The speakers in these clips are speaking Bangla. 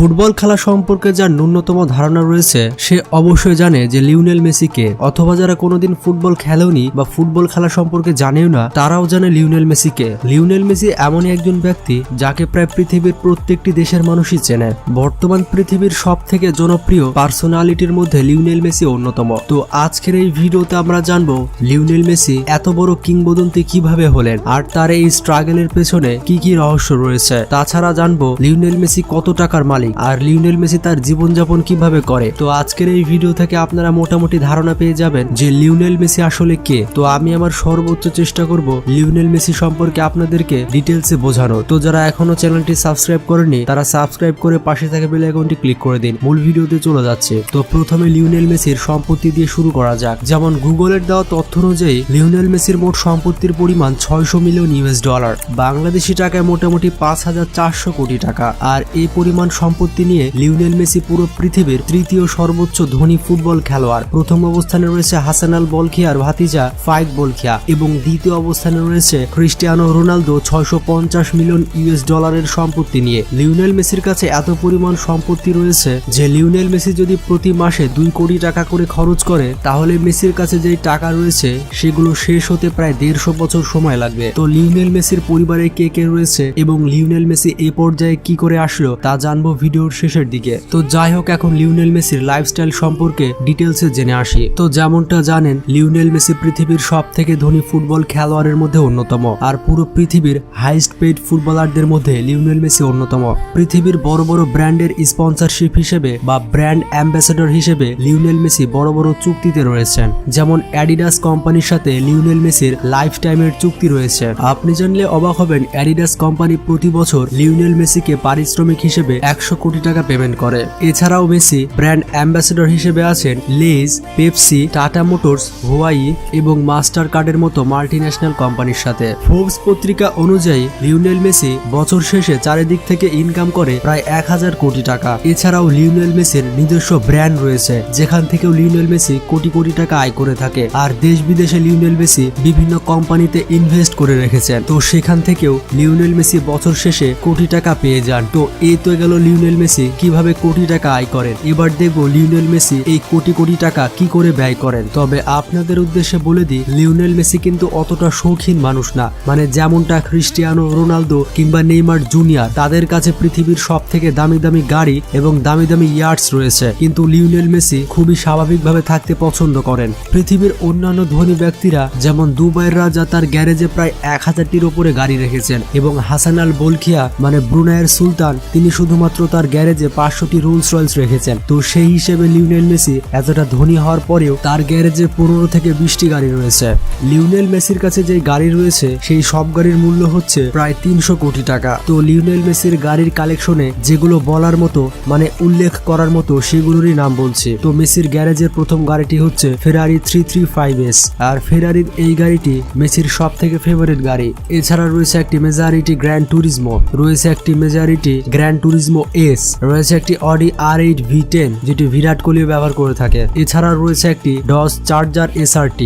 ফুটবল খেলা সম্পর্কে যার ন্যূনতম ধারণা রয়েছে সে অবশ্যই জানে যে লিওনেল মেসি কে, অথবা যারা কোনোদিন ফুটবল খেলেওনি বা ফুটবল খেলা সম্পর্কে জানেও না তারাও জানে লিওনেল মেসি কে। লিওনেল মেসি এমনই একজন ব্যক্তি যাকে প্রায় পৃথিবীর প্রত্যেকটি দেশের মানুষই চেনে। বর্তমান পৃথিবীর সব থেকে জনপ্রিয় পার্সোনালিটির মধ্যে লিওনেল মেসি অন্যতম। তো আজকের এই ভিডিওতে আমরা জানবো লিওনেল মেসি এত বড় কিংবদন্তি কিভাবে হলেন, আর তার এই স্ট্রাগলের পেছনে কি কি রহস্য রয়েছে। তাছাড়া জানবো লিওনেল মেসি কত টাকার মালিক আর লিওনেল মেসি তার জীবনযাপন কিভাবে করে। তো আজকের এই ভিডিও থেকে আপনারা মোটামুটি ধারণা পেয়ে যাবেন যে লিওনেল মেসি আসলে কে। তো আমি আমার সর্বোচ্চ চেষ্টা করব লিওনেল মেসি সম্পর্কে আপনাদেরকে ডিটেলসে বোঝানো। তো যারা এখনো চ্যানেলটি সাবস্ক্রাইব করেনি তারা সাবস্ক্রাইব করে পাশে থাকা বেল আইকনটি ক্লিক করে দিন। মূল ভিডিওতে চলে যাচ্ছে। তো প্রথমে লিওনেল মেসির সম্পত্তি দিয়ে শুরু করা যাক। যেমন গুগলের দেওয়া তথ্য অনুযায়ী লিওনেল মেসির মোট সম্পত্তির পরিমাণ 600 মিলিয়ন ইউএস ডলার, বাংলাদেশি টাকায় মোটামুটি 5400 কোটি টাকা। আর এই পরিমাণ সম্পত্তি নিয়ে লিওনেল মেসি পুরো পৃথিবীর তৃতীয় সর্বোচ্চ ধনী ফুটবল খেলোয়াড়। প্রথম অবস্থানে রয়েছে হাসানাল বলখিয়ার ভাতিজা ফাইক বলখিয়া এবং দ্বিতীয় অবস্থানে রয়েছে ক্রিস্টিয়ানো রোনালদো 650 মিলিয়ন ইউএস ডলারের সম্পত্তি নিয়ে। লিওনেল মেসির কাছে এত পরিমাণ সম্পত্তি রয়েছে যে লিওনেল মেসি যদি প্রতি মাসে 2 কোটি টাকা করে খরচ করে তাহলে মেসির কাছে যেই টাকা রয়েছে সেগুলো শেষ হতে প্রায় 150 বছর সময় লাগবে। তো লিওনেল মেসির পরিবারে কে কে রয়েছে এবং লিওনেল মেসি এই পর্যায়ে কি করে আসলো তা জানবো ভিডিওর শেষের দিকে। তো যাই হোক, এখন লিওনেল মেসির লাইফস্টাইল সম্পর্কে ডিটেলসে জেনে আসি। তো যেমনটা জানেন লিওনেল মেসি পৃথিবীর সব থেকে ধনী ফুটবল খেলোয়াড়ের মধ্যে অন্যতম, আর পুরো পৃথিবীর হাইস্ট পেইড ফুটবলারদের মধ্যে লিওনেল মেসি অন্যতম। পৃথিবীর বড় বড় ব্র্যান্ডের স্পন্সরশিপ হিসেবে বা ব্র্যান্ড অ্যাম্বাসেডর হিসেবে লিওনেল মেসি বড় বড় চুক্তিতে রয়েছেন। যেমন অ্যাডিডাস কোম্পানির সাথে লিওনেল মেসির লাইফ টাইমের চুক্তি রয়েছে। আপনি জানলে অবাক হবেন অ্যাডিডাস কোম্পানি প্রতি বছর লিওনেল মেসিকে পারিশ্রমিক হিসেবে 100 কোটি টাকা পেমেন্ট করে। এছাড়াও মেসি ব্র্যান্ড অ্যাম্বাসেডর হিসেবে আছেন লেজ, পেপসি, টাটা মোটরস, হুয়াই এবং মাস্টার কার্ডের মতো মাল্টিন্যাশনাল কোম্পানির সাথে। ফোর্বস পত্রিকা অনুযায়ী লিওনেল মেসি বছর শেষে চারিদিক থেকে ইনকাম করে প্রায় 1000 কোটি টাকা। এছাড়াও লিওনেল মেসির নিজস্ব ব্র্যান্ড রয়েছে যেখান থেকেও লিওনেল মেসি কোটি কোটি টাকা আয় করে থাকে। আর দেশ বিদেশে লিওনেল মেসি বিভিন্ন কোম্পানিতে ইনভেস্ট করে রেখেছেন। তো সেখান থেকেও লিওনেল মেসি বছর শেষে কোটি টাকা পেয়ে যান। তো এই তো গেল লিওনেল মেসি কিভাবে কোটি টাকা আয় করেন। এবার দেখবো লিওনেল মেসি এই কোটি কোটি টাকা কি করে ব্যয় করেন। তবে আপনাদের উদ্দেশ্যে বলে দিই লিওনেল মেসি কিন্তু অতটা শৌখিন মানুষ না। মানে যেমনটা ক্রিস্টিয়ানো রোনালদো কিংবা নেইমার জুনিয়র, তাদের কাছে পৃথিবীর সব থেকে দামি দামি গাড়ি এবং দামি দামি ইয়ার্ডস রয়েছে, কিন্তু লিওনেল মেসি খুবই স্বাভাবিকভাবে থাকতে পছন্দ করেন। পৃথিবীর অন্যান্য ধনী ব্যক্তিরা যেমন দুবাইয়ের রাজা তার গ্যারেজে প্রায় 1000টির উপরে গাড়ি রেখেছেন এবং হাসানাল বলখিয়া মানে ব্রুনাইয়ের সুলতান তিনি শুধুমাত্র তার গ্যারেজে 500টি রোলস রয়েলস রেখেছেন। তো সেই হিসেবে লিওনেল মেসি এতটা ধনী হওয়ার পরেও তার গ্যারেজে 15 থেকে 20টি গাড়ি রয়েছে। লিওনেল মেসির কাছে যে গাড়ি রয়েছে সেই সব গাড়ির মূল্য হচ্ছে প্রায় 300 কোটি টাকা। তো লিওনেল মেসির গাড়ির কালেকশনে যেগুলো বলার মতো মানে উল্লেখ করার মতো সেগুলোরই নাম বলছি। তো মেসির গ্যারেজের প্রথম গাড়িটি হচ্ছে ফেরারি 335S, আর ফেরারির এই গাড়িটি মেসির সব থেকে ফেভারিট গাড়ি। এছাড়া রয়েছে একটি মেজারিটি গ্র্যান্ড টুরিজমো, রয়েছে একটি মেজারিটি গ্র্যান্ড টুরিজমো এস, রয়েছে একটি অডি R8 V10 যেটি বিরাট কোহলি ব্যবহার করে থাকে। এছাড়া রয়েছে একটি ডজ চার্জার SRT,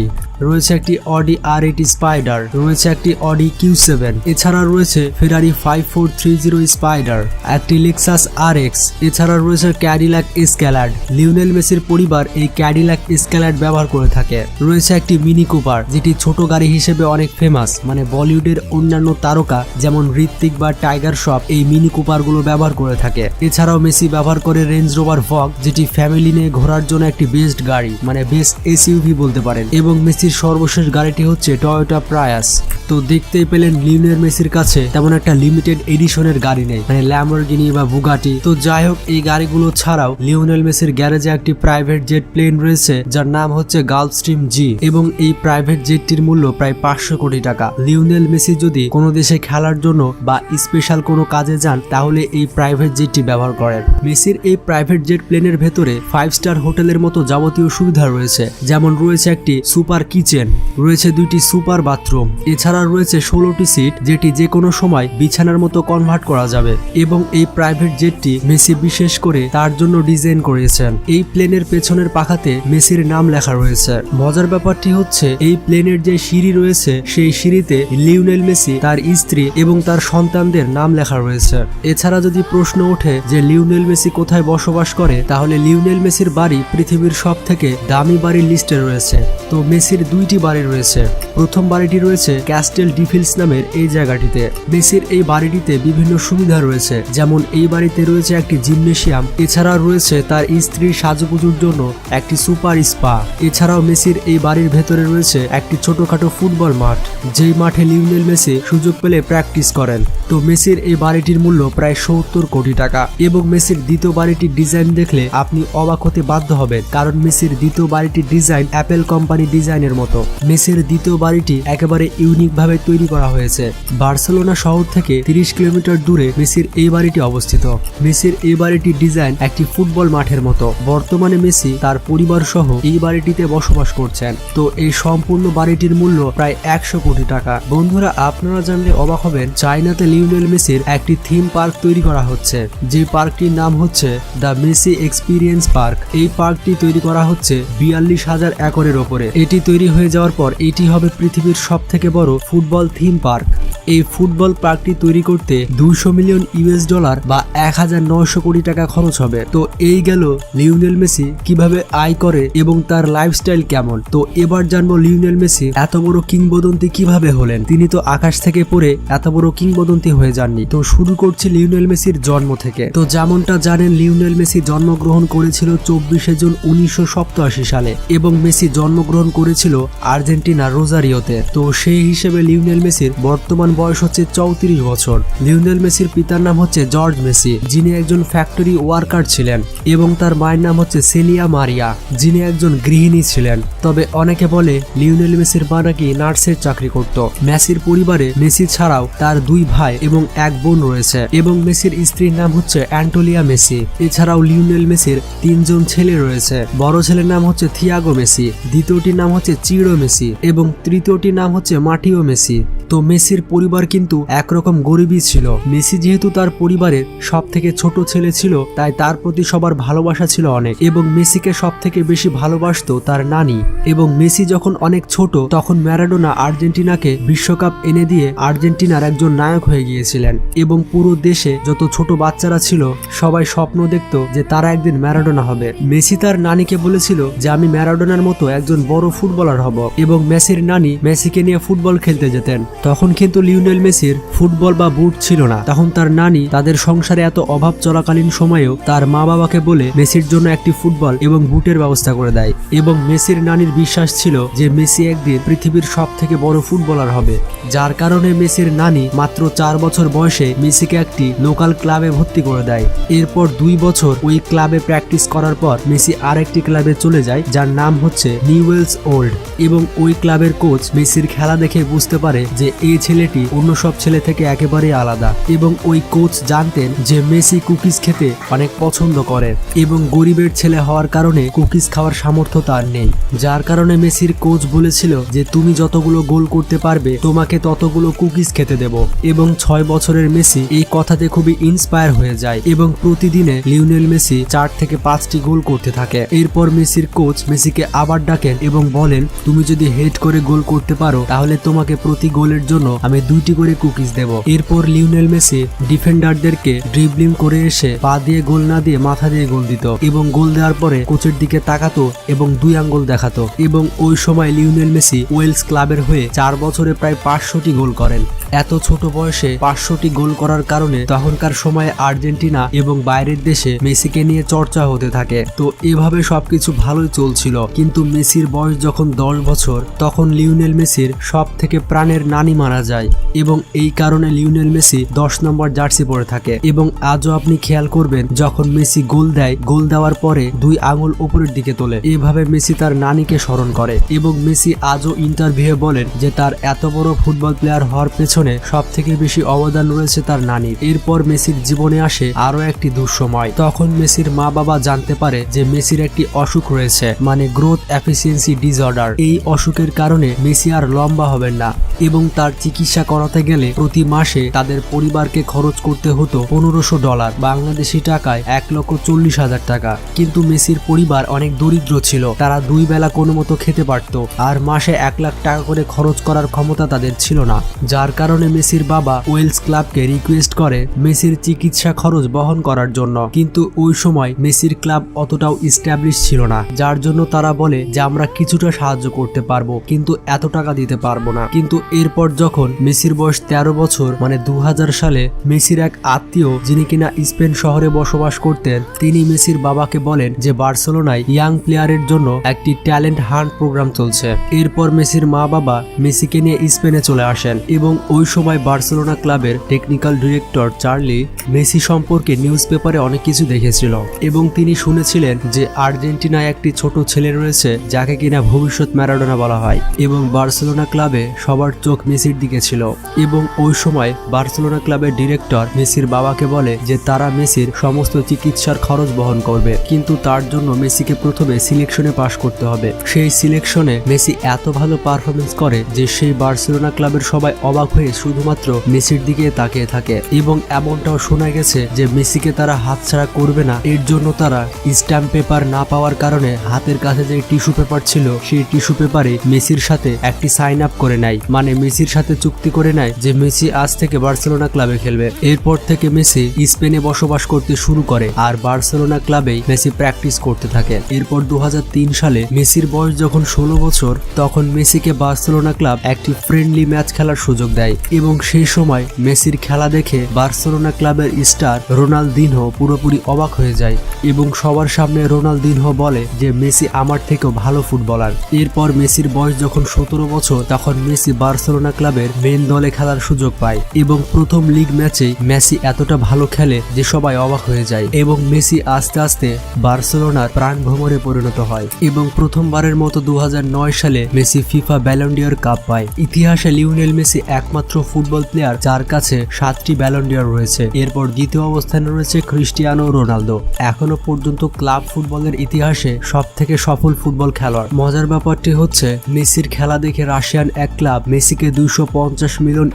রয়েছে একটি অডি R80 স্পাইডার, রয়েছে একটি অডি Q7। এছাড়া রয়েছে ফেরারি 5430 স্পাইডার, একটি লেক্সাস RX। এছাড়া রয়েছে ক্যাডিলাক এসক্যালাড। লিওনেল মেসির পরিবার এই ক্যাডিলাক এসক্যালাড ব্যবহার করে থাকে। রয়েছে একটি মিনি কুপার যেটি ছোট গাড়ি হিসেবে অনেক ফেমাস, মানে বলিউডের অন্যান্য তারকা যেমন ঋত্বিক বা টাইগার শ্রফ এই মিনি কুপার গুলো ব্যবহার করে থাকে। এছাড়াও মেসি ব্যবহার করে রেঞ্জ রোভার ভগ যেটি ফ্যামিলি নিয়ে ঘোরার জন্য একটি বেস্ট গাড়ি, মানে বেস্ট SUV বলতে পারেন। এবং মেসির সর্বশেষ গাড়িটি হচ্ছে টয়োটা প্রায়াস। তো দেখতেই পেলেন লিওনেল মেসির কাছে তেমন একটা লিমিটেড এডিশনের গাড়ি নেই, মানে ল্যাম্বরগিনি বা বুগাটি। তো যাই হোক, এই গাড়িগুলো ছাড়াও লিওনেল মেসির গ্যারেজে একটি প্রাইভেট জেট প্লেন রয়েছে যার নাম হচ্ছে গালফস্ট্রিম G, এবং এই প্রাইভেট জেটটির মূল্য প্রায় 500 কোটি টাকা। লিওনেল মেসি যদি কোনো দেশে খেলার জন্য বা স্পেশাল কোনো কাজে যান তাহলে এই প্রাইভেট জেটটি ব্যবহার করেন। মেসির এই প্রাইভেট জেট প্লেনের ভেতরে 5 স্টার হোটেলের মতো যাবতীয় সুবিধা রয়েছে, যেমন রয়েছে একটি সুপার কিচেন, রয়েছে 2টি সুপার বাথরুম, এছাড়া রয়েছে 16টি সিট যেটি যে কোনো সময় বিছানার মতো কনভার্ট করা যাবে। এবং এই প্রাইভেট জেটটি মেসি বিশেষ করে তার জন্য ডিজাইন করেছেন। এই প্লেনের পেছনের পাখাতে মেসির নাম লেখা রয়েছে। মজার ব্যাপারটি হচ্ছে এই প্লেনের যে সিঁড়ি রয়েছে সেই সিঁড়িতে লিওনেল মেসি, তার স্ত্রী এবং তার সন্তানদের নাম লেখা রয়েছে। এছাড়া যদি প্রশ্ন ওঠে যে লিওনেল মেসি কোথায় বসবাস করে, তাহলে লিওনেল মেসির বাড়ি পৃথিবীর সব থেকে দামি বাড়ির লিস্টে রয়েছে। তো মেসির 2টি বাড়ি রয়েছে। প্রথম বাড়িটি রয়েছে ক্যাস্টেল ডিফিলস নামের এই জায়গাটিতে। মেসির এই বাড়িটিতে বিভিন্ন সুবিধা রয়েছে, যেমন এই বাড়িতে রয়েছে একটি জিমনেশিয়াম, এছাড়া রয়েছে তার স্ত্রীর সাজুগুজুর জন্য একটি সুপার স্পা। এছাড়াও মেসির এই বাড়ির ভেতরে রয়েছে একটি ছোটখাটো ফুটবল মাঠ, যেই মাঠে লিওনেল মেসি সুযোগ পেলে প্র্যাকটিস করেন। তো মেসির এই বাড়িটির মূল্য প্রায় 70 কোটি টাকা। এবং মেসির দ্বিতীয় বাড়িটির ডিজাইন দেখলে আপনি অবাক হতে বাধ্য হবেন, কারণ মেসির দ্বিতীয় বাড়িটির ডিজাইন অ্যাপেল কোম্পানি ডিজাইনের মতো। মেসির দ্বিতীয় বাড়িটি একেবারে ইউনিক ভাবে তৈরি করা হয়েছে। বার্সেলোনা শহর থেকে 30 কিলোমিটার দূরে মেসির এই বাড়িটি অবস্থিত। মেসির এই বাড়িটির ডিজাইন একটি ফুটবল মাঠের মতো। বর্তমানে মেসি তার পরিবার সহ এই বাড়িটিতে বসবাস করছেন। তো এই সম্পূর্ণ বাড়িটির মূল্য প্রায় 100 কোটি টাকা। বন্ধুরা, আপনারা জানলে অবাক হবেন, চায়নাতে লিওনেল মেসির একটি থিম পার্ক তৈরি করা হচ্ছে, যে পার্কটির নাম হচ্ছে দ্য মেসি এক্সপিরিয়েন্স পার্ক। এই পার্কটি তৈরি করা হচ্ছে 42,000 একরের ওপরে। এটি তৈরি হয়ে যাওয়ার পর এটি হবে পৃথিবীর সব থেকে বড় ফুটবল থিম পার্ক। এই ফুটবল পার্কটি তৈরি করতে 200 মিলিয়ন ইউএস ডলার বা 1900 কোটি টাকা খরচ হবে। তো এই গেল লিওনেল মেসি কিভাবে আয় করে এবং তার লাইফস্টাইল কেমন। তো এবার জানবো লিওনেল মেসি এত বড় কিংবদন্তি কিভাবে হলেন। তিনি তো আকাশ থেকে পড়ে এত বড় কিংবদন্তি হয়ে যাননি। তো শুরু করছি লিওনেল মেসির জন্ম থেকে। তো যেমনটা জানেন, লিওনেল মেসি জন্মগ্রহণ করেছিল 24শে জুন 1987 সালে এবং মেসি জন্মগ্রহণ করেছিল আর্জেন্টিনার রোজারিওতে। তো সেই হিসেবে লিওনেল মেসির বর্তমান বয়স হচ্ছে 34 বছর। লিওনেল মেসির পিতার নাম হচ্ছে জর্জ মেসি, যিনি একজন ফ্যাক্টরি ওয়ার্কার ছিলেন, এবং তার মায়ের নাম হচ্ছে সেলিয়া মারিয়া, যিনি একজন গৃহিণী ছিলেন। তবে অনেকে বলে লিওনেল মেসির মা নাকি নার্সের চাকরি করত। মেসির পরিবারে মেসি ছাড়াও তার 2 ভাই এবং 1 বোন রয়েছে, এবং মেসির স্ত্রীর নাম হচ্ছে অ্যান্টোলিয়া মেসি। এছাড়াও লিওনেল মেসির 3 জন ছেলে রয়েছে। বড় ছেলের নাম হচ্ছে থিয়াগো মেসি, দ্বিতীয়টির নাম হচ্ছে চিরো মেসি এবং তৃতীয়টির নাম হচ্ছে মাটিও মেসি। তো মেসির পরিবার কিন্তু একরকম গরিবই ছিল। মেসি যেহেতু তার পরিবারের সব থেকে ছোট ছেলে ছিল, তাই তার প্রতি সবার ভালোবাসা ছিল অনেক, এবং মেসিকে সব থেকে বেশি ভালোবাসতো তার নানি। এবং মেসি যখন অনেক ছোট, তখন ম্যারাডোনা আর্জেন্টিনাকে বিশ্বকাপ এনে দিয়ে আর্জেন্টিনার একজন নায়ক হয়ে গিয়েছিলেন, এবং পুরো দেশে যত ছোট বাচ্চারা ছিল সবাই স্বপ্ন দেখত যে তারা একদিন ম্যারাডোনা হবে। মেসি তার নানিকে বলেছিল যে আমি ম্যারাডোনার মতো একজন বড় ফুটবলার হব, এবং মেসির নানি মেসিকে নিয়ে ফুটবল খেলতে যেতেন। তখন কিন্তু লিওনেল মেসির ফুটবল বা বুট ছিল না। তখন তার নানি তাদের সংসারে এত অভাব চলাকালীন সময়েও তার মা বাবাকে বলে মেসির জন্য একটি ফুটবল এবং বুটের ব্যবস্থা করে দেয়। এবং মেসির নানির বিশ্বাস ছিল যে মেসি একদিন পৃথিবীর সব থেকে বড় ফুটবলার হবে, যার কারণে মেসির নানি মাত্র 4 বছর বয়সে মেসিকে একটি লোকাল ক্লাবে ভর্তি করে দেয়। এরপর 2 বছর ওই ক্লাবে প্র্যাকটিস করার পর মেসি আরেকটি ক্লাবে চলে যায়, যার নাম হচ্ছে নিউয়েলস ওল্ড। এবং ওই ক্লাবের কোচ মেসির খেলা দেখে বুঝতে পারে যে এই ছেলেটি অন্য সব ছেলে থেকে একেবারে আলাদা, এবং ওই কোচ জানতেন যে মেসি কুকিজ খেতে অনেক পছন্দ করে, এবং গরিবের ছেলে হওয়ার কারণে কুকিজ খাওয়ার সামর্থ্য তার নেই। যার কারণে মেসির কোচ বলেছিল যে তুমি যতগুলো গোল করতে পারবে তোমাকে ততগুলো কুকিজ খেতে দেব। এবং 6 বছরের মেসি এই কথাতে খুবই ইন্সপায়ার হয়ে যায়, এবং প্রতিদিনে লিওনেল মেসি 4 থেকে 5টি গোল করতে থাকে। এরপর মেসির কোচ মেসিকে আবার ডাকেন এবং বলেন তুমি যদি হেড করে গোল করতে পারো তাহলে তোমাকে প্রতি গোলের জন্য আমি 2টি করে কুকিজ দেব। এরপর লিওনেল মেসি ডিফেন্ডারদেরকে ড্রিবলিং করে এসে পা দিয়ে গোল না দিয়ে মাথা দিয়ে গোল দিত, এবং গোল দেওয়ার পরে কোচের দিকে তাকাতো এবং 2 আঙ্গুল দেখাতো। এবং ওই সময় লিওনেল মেসি ওয়েলস ক্লাবের হয়ে 4 বছরে প্রায় 500টি গোল করেন। এত ছোট বয়সে 500টি গোল করার কারণে তখনকার সময়ে আর্জেন্টিনা এবং বাইরের দেশে মেসিকে নিয়ে চর্চা হতে থাকে। তো এভাবে সবকিছু ভালোই চলছিল, কিন্তু মেসির বয়স যখন 10 বছর তখন লিওনেল মেসির সব থেকে প্রাণের নানি মারা যায়, এবং এই কারণে লিওনেল মেসি 10 নম্বর জার্সি পরে থাকে। এবং আজও আপনি খেয়াল করবেন যখন মেসি গোল দেয়, গোল দেওয়ার পরে 2 আঙুল উপরের দিকে তোলে। এভাবে মেসি তার নানিকে স্মরণ করে, এবং মেসি আজও ইন্টারভিউয়ে বলেন যে তার এত বড় ফুটবল প্লেয়ার হওয়ার পেছনে সব থেকে বেশি অবদান রয়েছে তার নানির। এরপর মেসির জীবনে আসে আরো একটি দুঃসময়। তখন মেসির মা বাবা জানতে পারে যে মেসির একটি অসুখ রয়েছে, মানে গ্রোথ এফিসিয়েন্সি ডিসঅর্ডার। ক্যান্সার। এই অসুখের কারণে মেসি আর লম্বা হবেন না এবং তার চিকিৎসা করাতে গেলে প্রতি মাসে তাদের পরিবারকে খরচ করতে হতো $1500, বাংলাদেশি টাকায় 1,40,000 টাকা। কিন্তু মেসির পরিবার অনেক দরিদ্র ছিল, তারা 2 বেলা কোনো মতো খেতে পারত আর মাসে 1 লাখ টাকা করে খরচ করার ক্ষমতা তাদের ছিল না, যার কারণে মেসির বাবা ওয়েলস ক্লাবকে রিকোয়েস্ট করে মেসির চিকিৎসা খরচ বহন করার জন্য। কিন্তু ওই সময় মেসির ক্লাব অতটাও ইস্টাবলিশ ছিল না, যার জন্য তারা বলে যে আমরা কিছুটা সাহায্য করতে পারবো কিন্তু এত টাকা দিতে পারবো না। কিন্তু এরপর যখন মেসির বয়স 13 বছর মানে 2000 সালে মেসির এক আত্মীয় যিনি কিনা স্পেন শহরে বসবাস করতেন, তিনি মেসির বাবাকে বলেন যে বার্সেলোনায় ইয়াং প্লেয়ারের জন্য একটি ট্যালেন্ট হান্ট প্রোগ্রাম চলছে। এরপর মেসির মা বাবা মেসিকে নিয়ে স্পেনে চলে আসেন এবং ওই সময় বার্সেলোনা ক্লাবের টেকনিক্যাল ডিরেক্টর চার্লি মেসি সম্পর্কে নিউজ পেপারে অনেক কিছু দেখেছিল এবং তিনি শুনেছিলেন যে আর্জেন্টিনায় একটি ছোট ছেলে রয়েছে যাকে কিনা ভবিষ্যৎ ম্যারাডোনা বলা হয় এবং বার্সেলোনা ক্লাবে সবার চোখ মেসির দিকে ছিল। এবং ওই সময় বার্সেলোনা ক্লাবের ডিরেক্টর মেসির বাবাকে বলে যে তারা মেসির সমস্ত চিকিৎসার খরচ বহন করবে, কিন্তু তার জন্য মেসিকে প্রথমে সিলেকশনে পাশ করতে হবে। সেই সিলেকশনে মেসি এত ভালো পারফরমেন্স করে যে সেই বার্সেলোনা ক্লাবের সবাই অবাক হয়ে শুধুমাত্র মেসির দিকে তাকিয়ে থাকে এবং এমনটাও শোনা গেছে যে মেসিকে তারা হাতছাড়া করবে না। এর জন্য তারা স্ট্যাম্প পেপার না পাওয়ার কারণে হাতের কাছে যে টিস্যু পেপার ছিল সেই টিস্যু পেপারে মেসির সাথে একটি সাইন আপ করে নেয়, মানে মেসির সাথে চুক্তি করে নেয় যে মেসি আজ থেকে বার্সেলোনা ক্লাবে খেলবে। এরপর থেকে মেসি স্পেনে বসবাস করতে শুরু করে আর বার্সেলোনা ক্লাবেই মেসি প্র্যাকটিস করতে থাকে। এরপর 2003 সালে মেসির বয়স যখন 16 বছর তখন মেসিকে বার্সেলোনা ক্লাব একটি ফ্রেন্ডলি ম্যাচ খেলার সুযোগ দেয় এবং সেই সময় মেসির খেলা দেখে বার্সেলোনা ক্লাবের স্টার রোনালদিনহো পুরোপুরি অবাক হয়ে যায় এবং সবার সামনে রোনালদিনহো বলে যে মেসি আমার থেকেও ভালো ফুটবলার। এরপর মেসির বয়স যখন 17 বছর তখন মেসি বার্সেলোনা ক্লাবের মেন দলে খেলার সুযোগ পায় এবং প্রথম লিগ ম্যাচে মেসি এতটা ভালো খেলে যে সবাই অবাক হয়ে যায় এবং মেসি আস্তে আস্তে বার্সেলোনার প্রাণ ভ্রমরে পরিণত হয় এবং প্রথমবারের মতো 2009 সালে Messi FIFA Ballon d'Or cup পায়। ইতিহাসে লিওনেল মেসি একমাত্র ফুটবল প্লেয়ার যার কাছে 7টি ব্যালন ডি'অর রয়েছে। এরপর দ্বিতীয় অবস্থানে রয়েছে ক্রিস্টিয়ানো রোনালদো, এখনো পর্যন্ত ক্লাব ফুটবলের ইতিহাসে সবথেকে সফল ফুটবল খেলোয়াড়। মজার ব্যাপারটি হচ্ছে মেসির খেলা দেখে রাশিয়ান এক ক্লাব মেসিকে $250 মিলিয়ন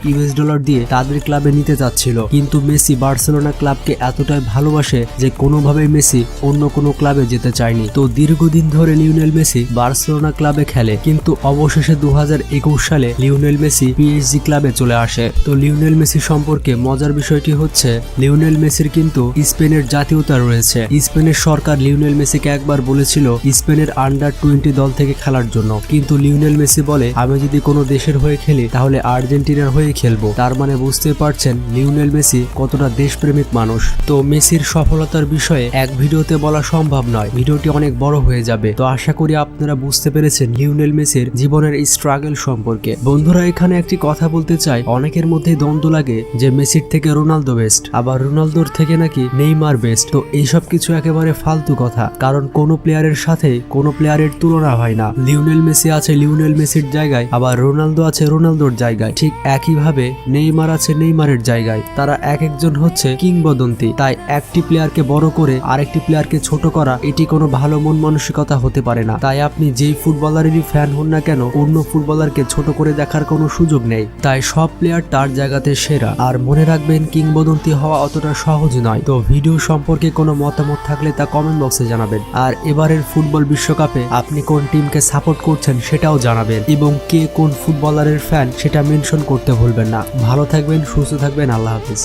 দিয়ে তাদের ক্লাবে নিতে চাচ্ছিল, কিন্তু মেসি বার্সেলোনা ক্লাবকে এতটাই ভালোবাসে যে কোনোভাবেই মেসি অন্য কোনো ক্লাবে যেতে চায়নি। তো দীর্ঘদিন ধরে লিওনেল মেসি বার্সেলোনা ক্লাবে খেলে, কিন্তু অবশেষে 2021 সালে লিওনেল মেসি পিএসজি ক্লাবে চলে আসে। তো লিওনেল মেসি সম্পর্কে মজার বিষয়টি হচ্ছে লিওনেল মেসির কিন্তু স্পেনের জাতীয়তা রয়েছে। স্পেনের সরকার লিওনেল মেসিকে একবার বলেছিল স্পেনের আন্ডার-20 দল থেকে খেলার জন্য, কিন্তু লিওনেল মেসি বলে আমি যদি কোনো দেশের হয়ে খেলি তাহলে আর্জেন্টিনার হয়ে খেলবো। তার মানে বুঝতে পারছেন লিওনেল মেসি কতটা দেশপ্রেমিক মানুষ। তো মেসির সফলতার বিষয়ে এক ভিডিওতে বলা সম্ভব নয়, ভিডিওটি অনেক বড় হয়ে যাবে। তো আশা করি আপনারা বুঝতে পেরেছেন লিওনেল মেসির জীবনের স্ট্রাগল সম্পর্কে। বন্ধুরা এখানে একটি কথা বলতে চাই, অনেকের মধ্যে দ্বন্দ্ব লাগে যে মেসির থেকে রোনালদো বেস্ট, আবার রোনালদোর থেকে নাকি নেইমার বেস্ট। তো এইসব কিছু একেবারে ফালতু কথা, কারণ কোনো প্লেয়ারের সাথে কোনো প্লেয়ারের তুলনা হয় না। লিওনেল মেসি আছে লিওনেল মেসির জায়গায়, আবার রোনালদো আছে রোনালদোর জায়গায়, ঠিক একইভাবে নেইমার আছে নেইমারের জায়গায়। তারা এক একজন হচ্ছে কিংবদন্তি, তাই একটি প্লেয়ারকে বড় করে আরেকটি প্লেয়ারকে ছোট করা এটি কোনো ভালো মন মানসিকতা হতে পারে না। তাই আপনি যেই ফুটবলারেরই ফ্যান হন না কেন অন্য ফুটবলারকে ছোট করে দেখার কোনো সুযোগ নেই। তাই সব প্লেয়ার তার জায়গাতে সেরা। আর মনে রাখবেন কিংবদন্তি হওয়া অতটা সহজ নয়। তো ভিডিও সম্পর্কে কোনো মতামত থাকলে তা কমেন্ট বক্সে জানাবেন। আর এবারের ফুটবল বিশ্বকাপে আপনি কোন টিমকে সাপোর্ট করছেন সেটাও জানাবেন এবং কে কোন ফুটবলারের ফ্যান সেটা মেনশন করতে ভুলবেন না। ভালো থাকবেন, সুস্থ থাকবেন, আল্লাহ হাফেজ।